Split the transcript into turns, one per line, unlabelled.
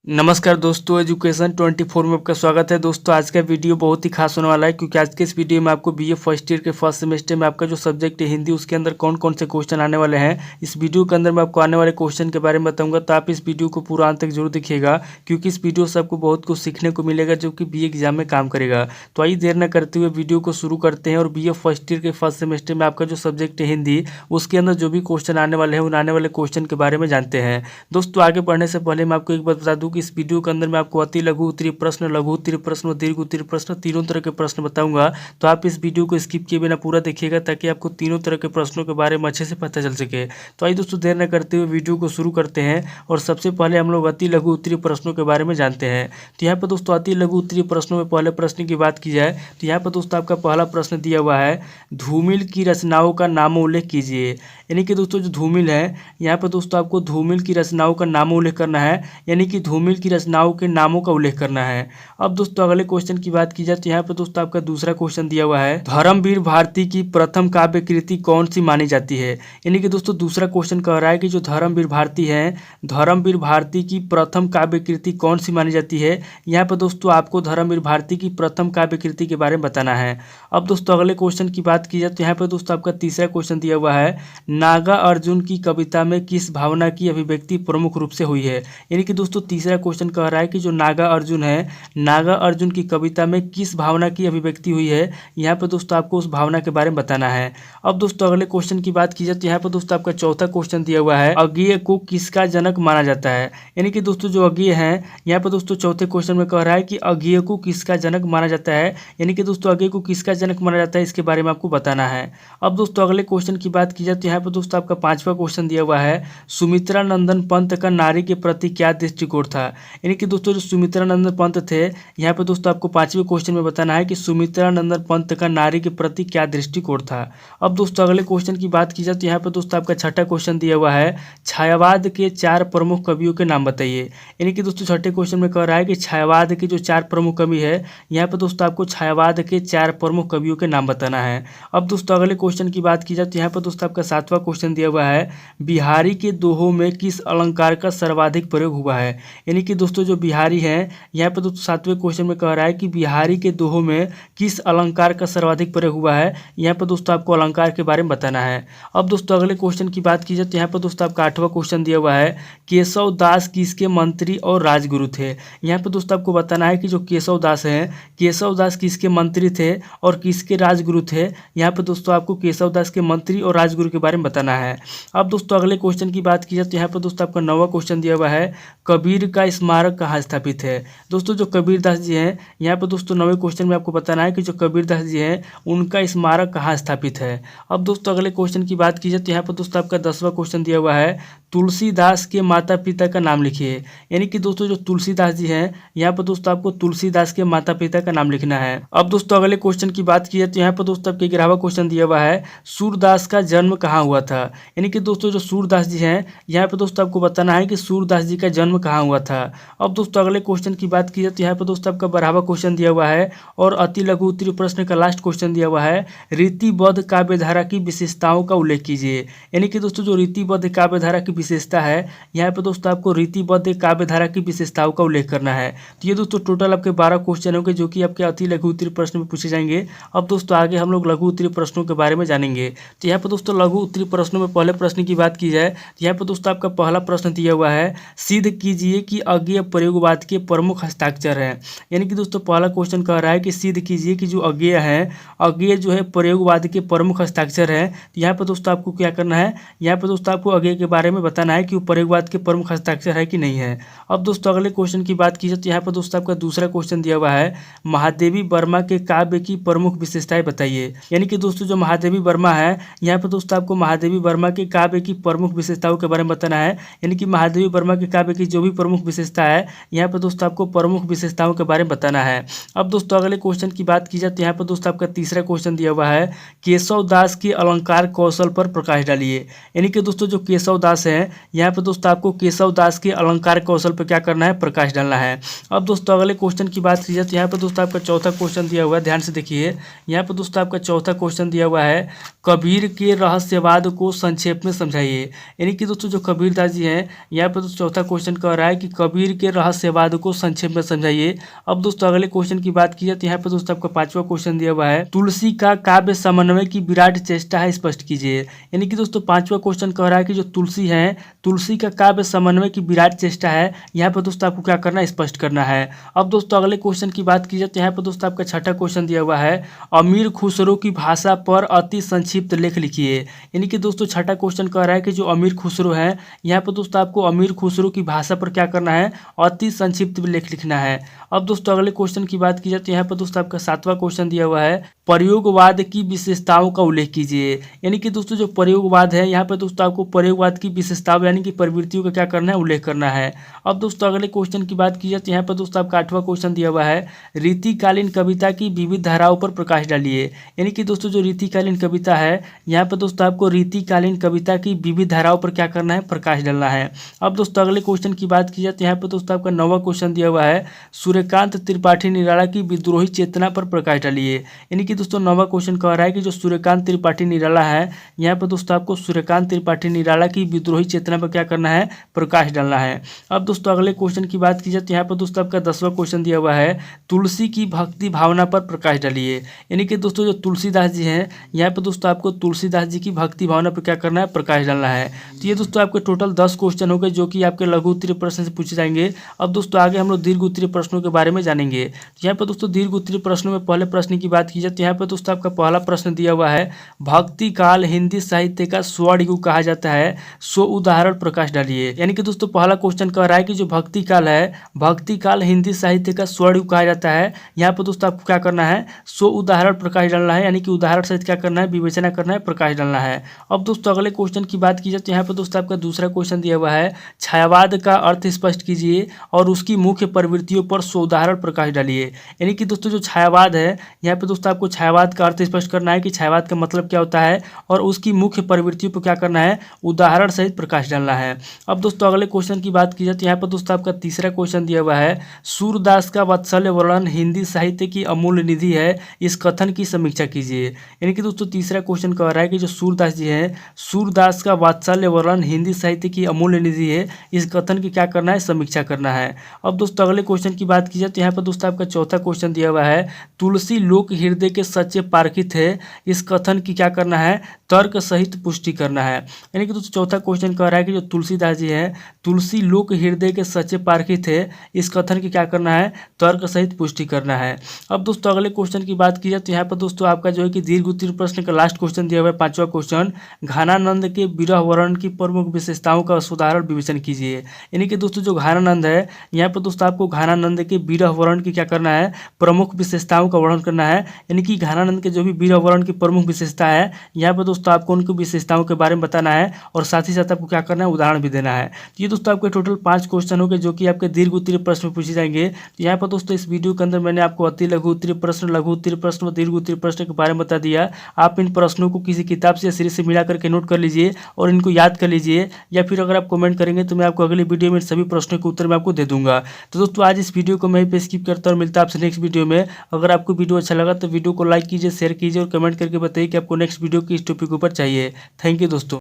नमस्कार दोस्तों, एजुकेशन 24 में आपका स्वागत है। दोस्तों आज का वीडियो बहुत ही खास होने वाला है क्योंकि आज के इस वीडियो में आपको बीए फर्स्ट ईयर के फर्स्ट सेमेस्टर में आपका जो सब्जेक्ट है हिंदी, उसके अंदर कौन कौन से क्वेश्चन आने वाले हैं, इस वीडियो के अंदर मैं आपको आने वाले क्वेश्चन के बारे में बताऊंगा। तो आप इस वीडियो को पूरा अंत तक जरूर देखिएगा क्योंकि इस वीडियो से आपको बहुत कुछ सीखने को मिलेगा जो कि बीए एग्जाम में काम करेगा। तो आइए देर न करते हुए वीडियो को शुरू करते हैं और बीए फर्स्ट ईयर के फर्स्ट सेमेस्टर में आपका जो सब्जेक्ट है हिंदी, उसके अंदर जो भी क्वेश्चन आने वाले हैं उन आने वाले क्वेश्चन के बारे में जानते हैं। दोस्तों आगे बढ़ने से पहले मैं आपको एक बात बता दूं कि इस वीडियो के अंदर मैं आपको अति लघु उत्तरीय प्रश्न, लघु उत्तरीय प्रश्न और दीर्घ उत्तरीय प्रश्न तीनों तरह के प्रश्न बताऊंगा। तो आप इस वीडियो को स्किप किए बिना पूरा देखिएगा ताकि आपको तीनों तरह के प्रश्नों के बारे में अच्छे से पता चल सके। तो आइए दोस्तों देर न करते हुए वीडियो को शुरू करते हैं और सबसे पहले हम लोग अति लघु उत्तरीय प्रश्नों के बारे में जानते हैं। तो यहाँ पर दोस्तों अति लघु उत्तरीय प्रश्नों में पहले प्रश्न की बात की जाए तो यहाँ पर दोस्तों आपका पहला प्रश्न दिया हुआ है, धूमिल की रचनाओं का नामोल्लेख कीजिए। यानी कि दोस्तों जो धूमिल है, यहाँ पर दोस्तों आपको धूमिल की रचनाओं का नाम उल्लेख करना है, यानी कि धूमिल की रचनाओं के नामों का उल्लेख करना है। अब दोस्तों अगले क्वेश्चन की बात की जाए तो यहाँ पर दोस्तों आपका दूसरा क्वेश्चन दिया हुआ है, धर्मवीर भारती की प्रथम काव्य कृति कौन सी मानी जाती है। यानी कि दोस्तों दूसरा क्वेश्चन कह रहा है कि जो धर्मवीर भारती है, धर्मवीर भारती की प्रथम काव्य कृति कौन सी मानी जाती है। यहाँ पर दोस्तों आपको धर्मवीर भारती की प्रथम काव्य कृति के बारे में बताना है। अब दोस्तों अगले क्वेश्चन की बात की जाए तो यहाँ पर दोस्तों आपका तीसरा क्वेश्चन दिया हुआ है, नागा अर्जुन की कविता में किस भावना की अभिव्यक्ति प्रमुख रूप से हुई है। यानी कि दोस्तों तीसरा क्वेश्चन कह रहा है कि जो नागा अर्जुन है, नागा अर्जुन की कविता में किस भावना की अभिव्यक्ति हुई है। यहाँ पर दोस्तों आपको उस भावना के बारे में बताना है। अब दोस्तों अगले क्वेश्चन की बात की जाए तो यहाँ पर दोस्तों आपका चौथा क्वेश्चन दिया हुआ है, अज्ञेय को किसका जनक माना जाता है। यानी कि दोस्तों जो अज्ञेय है, यहाँ पर दोस्तों चौथे क्वेश्चन में कह रहा है कि अज्ञेय को किसका जनक माना जाता है। यानी कि दोस्तों अज्ञेय को किसका जनक माना जाता है, इसके बारे में आपको बताना है। अब दोस्तों अगले क्वेश्चन की बात की जाए तो यहाँ पर दोस्तों आपका पांचवा क्वेश्चन दिया हुआ है, सुमित्रा नंदन पंत का नारी के प्रति क्या दृष्टिकोण था। यानी कि दोस्तों जो सुमित्रा नंदन पंत थे, यहाँ पर दोस्तों आपको पांचवें क्वेश्चन में बताना है कि सुमित्रा नंदन पंत का नारी के प्रति क्या दृष्टिकोण था। अब दोस्तों अगले क्वेश्चन की बात की जाए तो यहाँ पर दोस्तों आपका छठा क्वेश्चन दिया हुआ है, छायावाद के 4 प्रमुख कवियों के नाम बताइए। यानी कि दोस्तों छठे क्वेश्चन में कह रहा है कि छायावाद के जो 4 प्रमुख कवि है, यहाँ पर दोस्तों आपको छायावाद के 4 प्रमुख कवियों के नाम बताना है। अब दोस्तों अगले क्वेश्चन की बात की जाए तो यहाँ पर दोस्तों आपका सातवां क्वेश्चन दिया हुआ है, बिहारी के दोहों में किस अलंकार का सर्वाधिक प्रयोग हुआ है। यानी कि दोस्तों जो बिहारी है, यहाँ पर दोस्तों सातवें क्वेश्चन में कह रहा है कि बिहारी के दोहों में किस अलंकार का सर्वाधिक प्रयोग हुआ है। यहाँ पर दोस्तों आपको अलंकार के बारे में बताना है। अब दोस्तों अगले क्वेश्चन की बात की जाए तो यहाँ पर दोस्तों आपका आठवां क्वेश्चन दिया हुआ है, केशव दास किसके मंत्री और राजगुरु थे। यहाँ पर दोस्तों आपको बताना है कि जो केशव दास है, केशव दास किसके मंत्री थे और किसके राजगुरु थे। यहाँ पर दोस्तों आपको केशव दास के मंत्री और राजगुरु के बारे में बताना है। अब दोस्तों अगले क्वेश्चन की बात की जाए तो यहाँ पर दोस्तों आपका 9वां क्वेश्चन दिया हुआ है, कबीर का स्मारक कहाँ स्थापित है। दोस्तों जो कबीर दास जी हैं, यहाँ पर दोस्तों 9वें क्वेश्चन में आपको बताना है कि जो कबीर दास जी हैं उनका स्मारक कहाँ स्थापित है। अब दोस्तों अगले क्वेश्चन की बात की जाए तो यहाँ पर दोस्तों आपका 10वां क्वेश्चन दिया हुआ है, तुलसीदास के माता पिता का नाम लिखिए। यानी कि दोस्तों जो तुलसीदास जी हैं, यहाँ पर दोस्तों आपको तुलसीदास के माता पिता का नाम लिखना है। अब दोस्तों अगले क्वेश्चन की बात की जाए तो यहाँ पर दोस्तों आपके 11वां क्वेश्चन दिया हुआ है, सूरदास का जन्म कहाँ हुआ था। यानी कि दोस्तों जो सूरदास जी हैं, यहाँ पर दोस्तों आपको बताना है कि सूरदास जी का जन्म कहाँ हुआ था। अब दोस्तों अगले क्वेश्चन की बात की जाए तो यहाँ पर दोस्तों आपका 12वां क्वेश्चन दिया हुआ है और अति लघु उत्तरीय प्रश्न का लास्ट क्वेश्चन दिया हुआ है, रीतिबद्ध काव्यधारा की विशेषताओं का उल्लेख कीजिए। यानी कि दोस्तों जो रीतिबद्ध काव्यधारा की विशेषता है, यहाँ पर दोस्तों आपको रीतिबद्ध काव्यधारा की विशेषताओं का उल्लेख करना है। तो ये दोस्तों टोटल आपके 12 क्वेश्चन होंगे जो कि आपके अति लघु उत्तरीय प्रश्न में पूछे जाएंगे। अब दोस्तों आगे हम लोग लघु उत्तरीय प्रश्नों के बारे में जानेंगे। तो यहाँ पर दोस्तों लघु उत्तरीय प्रश्नों में पहले प्रश्न की बात की जाए तो यहाँ पर दोस्तों आपका पहला प्रश्न दिया हुआ है, सिद्ध कीजिए कि अज्ञेय प्रयोगवाद के प्रमुख हस्ताक्षर हैं। यानी कि दोस्तों पहला क्वेश्चन कह रहा है कि सिद्ध कीजिए कि जो अज्ञेय है, अज्ञेय जो है प्रयोगवाद के प्रमुख हस्ताक्षर है। तो यहाँ पर दोस्तों आपको क्या करना है, यहाँ पर दोस्तों आपको अज्ञेय के बारे में बताना है कि वो प्रयोगवाद के प्रमुख हस्ताक्षर है कि नहीं है। अब दोस्तों अगले क्वेश्चन की बात की जाए तो यहाँ पर दोस्तों आपका दूसरा क्वेश्चन दिया हुआ है, महादेवी वर्मा के काव्य की प्रमुख विशेषताएं बताइए। यानी कि दोस्तों जो महादेवी वर्मा है, यहाँ पर दोस्तों आपको महादेवी वर्मा के काव्य की प्रमुख विशेषताओं के बारे में बताना है। यानी कि महादेवी वर्मा के काव्य की जो भी प्रमुख विशेषता है, यहाँ पर दोस्तों आपको प्रमुख विशेषताओं के बारे में बताना है। अब दोस्तों अगले क्वेश्चन की बात की जाए तो यहाँ पर दोस्तों आपका तीसरा क्वेश्चन दिया हुआ है, केशव दास के अलंकार कौशल पर प्रकाश डालिए। यानी कि दोस्तों जो केशव दास है, यहाँ पर दोस्तों आपको केशव दास के अलंकार कौशल पर क्या करना है, प्रकाश डालना है। अब दोस्तों अगले क्वेश्चन की बात की जाए तो यहाँ पर दोस्तों आपका चौथा क्वेश्चन दिया हुआ है, ध्यान से देखिए। यहाँ पर दोस्तों आपका चौथा क्वेश्चन दिया हुआ है, कबीर के रहस्यवाद को संक्षेप में समझाइए। यानी कि दोस्तों जो कबीर दास जी हैं, यहाँ पर दोस्तों चौथा क्वेश्चन कह रहा है कि कबीर के रहस्यवाद को संक्षेप में समझाइए। अब दोस्तों अगले क्वेश्चन की बात की जाए तो यहाँ पे दोस्तों आपका 5वां क्वेश्चन दिया हुआ है, तुलसी का काव्य समन्वय की विराट चेष्टा है, स्पष्ट कीजिए। यानी कि दोस्तों 5वां क्वेश्चन कह रहा है कि जो तुलसी है, तुलसी का काव्य समन्वय की विराट चेष्टा है। यहाँ पे दोस्तों आपको क्या करना है, स्पष्ट करना है। अब दोस्तों अगले क्वेश्चन की बात की जाए तो यहाँ पे दोस्तों आपका 6वां क्वेश्चन दिया हुआ है, अमीर खुसरो की भाषा पर अति संक्षिप्त लेख लिखिए। यानी कि दोस्तों 6वां क्वेश्चन कह रहा है कि जो अमीर खुसरो है, यहाँ पे दोस्तों आपको अमीर खुसरो की भाषा पर क्या करना है, अति संक्षिप्त लेख लिखना है। अब दोस्तों अगले क्वेश्चन की बात की जाए तो यहाँ पर दोस्तों आपका 7वां क्वेश्चन दिया हुआ है, प्रयोगवाद की विशेषताओं का उल्लेख कीजिए। यानी कि दोस्तों जो प्रयोगवाद है, यहाँ पर दोस्तों आपको प्रयोगवाद की विशेषताओं यानी कि प्रवृत्तियों का क्या करना है, उल्लेख करना है। अब दोस्तों अगले क्वेश्चन की बात की जाए तो यहाँ पर दोस्तों आपका 8वां क्वेश्चन दिया हुआ है, रीतिकालीन कविता की विविध धाराओं पर प्रकाश डालिए। यानी कि दोस्तों जो रीतिकालीन कविता है, यहाँ पर दोस्तों आपको रीतिकालीन कविता की विविध धाराओं पर क्या करना है, प्रकाश डालना है। अब दोस्तों अगले क्वेश्चन की बात की जाए तो यहाँ पर दोस्तों आपका 9वां क्वेश्चन दिया हुआ है, सूर्यकांत त्रिपाठी निराला की विद्रोही चेतना पर प्रकाश डालिए। यानी कि दोस्तों 9वां क्वेश्चन कह रहा है कि जो सूर्यकांत त्रिपाठी निराला है, यहाँ पर दोस्तों आपको सूर्यकांत त्रिपाठी निराला की विद्रोही चेतना पर क्या करना है, प्रकाश डालना है। अब दोस्तों अगले क्वेश्चन की बात की जाए तो यहाँ पर दोस्तों आपका 10वां क्वेश्चन दिया हुआ है, तुलसी की भक्ति भावना पर प्रकाश डालिए। यानी कि दोस्तों जो तुलसीदास जी हैं, यहाँ पर दोस्तों आपको तुलसीदास जी की भक्ति भावना पर क्या करना है, प्रकाश डालना है। तो ये दोस्तों आपके टोटल 10 क्वेश्चन हो गए जो कि आपके लघु उत्तरीय प्रश्न से पूछे जाएंगे। अब दोस्तों आगे हम लोग दीर्घ उत्तरीय प्रश्नों के बारे में जानेंगे। तो यहाँ पर दोस्तों दीर्घ उत्तरीय प्रश्नों में पहले प्रश्न की बात की जाए तो यहाँ पर दोस्तों आपका पहला प्रश्न दिया हुआ है, भक्ति काल हिंदी साहित्य का स्वर्ण युग कहा जाता है, सो उदाहरण प्रकाश डालिए। यानी कि दोस्तों पहला क्वेश्चन कह रहा है कि जो भक्ति काल है, भक्ति काल हिंदी साहित्य का स्वर्ण युग कहा जाता है। यहाँ पर दोस्तों आपको क्या करना है, सो उदाहरण प्रकाश डालना है। यानी कि उदाहरण सहित क्या करना है, विवेचना करना है, प्रकाश डालना है। अब दोस्तों अगले क्वेश्चन की बात की जाए तो यहाँ पर दोस्तों आपका दूसरा क्वेश्चन दिया हुआ है, छायावाद का अर्थ स्पष्ट कीजिए और उसकी मुख्य प्रवृत्तियों पर सो उदाहरण प्रकाश डालिए। यानी कि दोस्तों जो छायावाद है, यहाँ पे दोस्तों आपको छायावाद का अर्थ स्पष्ट करना है कि छायावाद का मतलब क्या होता है और उसकी मुख्य प्रवृत्तियों पर क्या करना है, उदाहरण सहित प्रकाश डालना है। अब दोस्तों अगले क्वेश्चन की बात की जाए तो यहाँ पर दोस्तों आपका तीसरा क्वेश्चन दिया हुआ है, सूरदास का वात्सल्य वर्णन हिंदी साहित्य की अमूल्य निधि है, इस कथन की समीक्षा कीजिए। यानी कि दोस्तों तीसरा क्वेश्चन कह रहा है कि जो सूरदास जी हैं, सूरदास का वात्सल्य वर्णन हिंदी साहित्य की अमूल्य निधि है, इस कथन की क्या करना है, समीक्षा करना है। अब दोस्तों अगले क्वेश्चन की बात की जाए तो यहाँ पर दोस्तों आपका चौथा क्वेश्चन दिया हुआ है, तुलसी लोक हृदय के सच्चे पारखित है, इस कथन की क्या करना है, तर्क सहित पुष्टि करना है। यानी कि दोस्तों चौथा क्वेश्चन कह रहा है कि जो तुलसीदास जी हैं, तुलसी लोक हृदय के सच्चे पारखित है, इस कथन की क्या करना है, तर्क सहित पुष्टि करना है। अब दोस्तों अगले क्वेश्चन की बात की जाए तो यहाँ पर दोस्तों आपका जो है कि दीर्घ उत्तरीय प्रश्न का लास्ट क्वेश्चन दिया हुआ है, 5वां क्वेश्चन, घनानंद के विरह वर्णन की प्रमुख विशेषताओं का सुधारण विवेचन कीजिए। यानी कि दोस्तों जो घनानंद है, यहाँ पर दोस्तों आपको घनानंद के विरह वर्णन की क्या करना है, प्रमुख विशेषताओं का वर्णन करना है। यानी कि घनानंद के जो भी विरह वर्णन की प्रमुख विशेषता है, यहाँ पर दोस्तों आपको उनकी विशेषताओं के बारे में बताना है और साथ ही साथ आपको क्या करना है, उदाहरण भी देना है। तो ये दोस्तों आपके टोटल 5 क्वेश्चन हो गए जो कि आपके दीर्घ उत्तरीय प्रश्न में पूछे जाएंगे। तो यहाँ पर दोस्तों इस वीडियो के अंदर मैंने आपको अति लघु उत्तरीय प्रश्न, लघु उत्तरीय प्रश्न व दीर्घ उत्तरीय प्रश्न के बारे में बता दिया। आप इन प्रश्नों को किसी किताब से या सीरीज से मिला करके नोट कर लीजिए और इनको याद कर लीजिए, या फिर अगर आप कमेंट करेंगे तो मैं आपको अगली वीडियो में सभी प्रश्नों के उत्तर मैं आपको दे दूंगा। तो दोस्तों आज इस वीडियो को मैं यहीं पे स्किप करता हूँ, मिलता है आपसे नेक्स्ट वीडियो में। अगर आपको वीडियो अच्छा लगा तो वीडियो को लाइक कीजिए, शेयर कीजिए और कमेंट करके बताइए कि आपको नेक्स्ट वीडियो किस टॉपिक के ऊपर चाहिए। थैंक यू दोस्तों।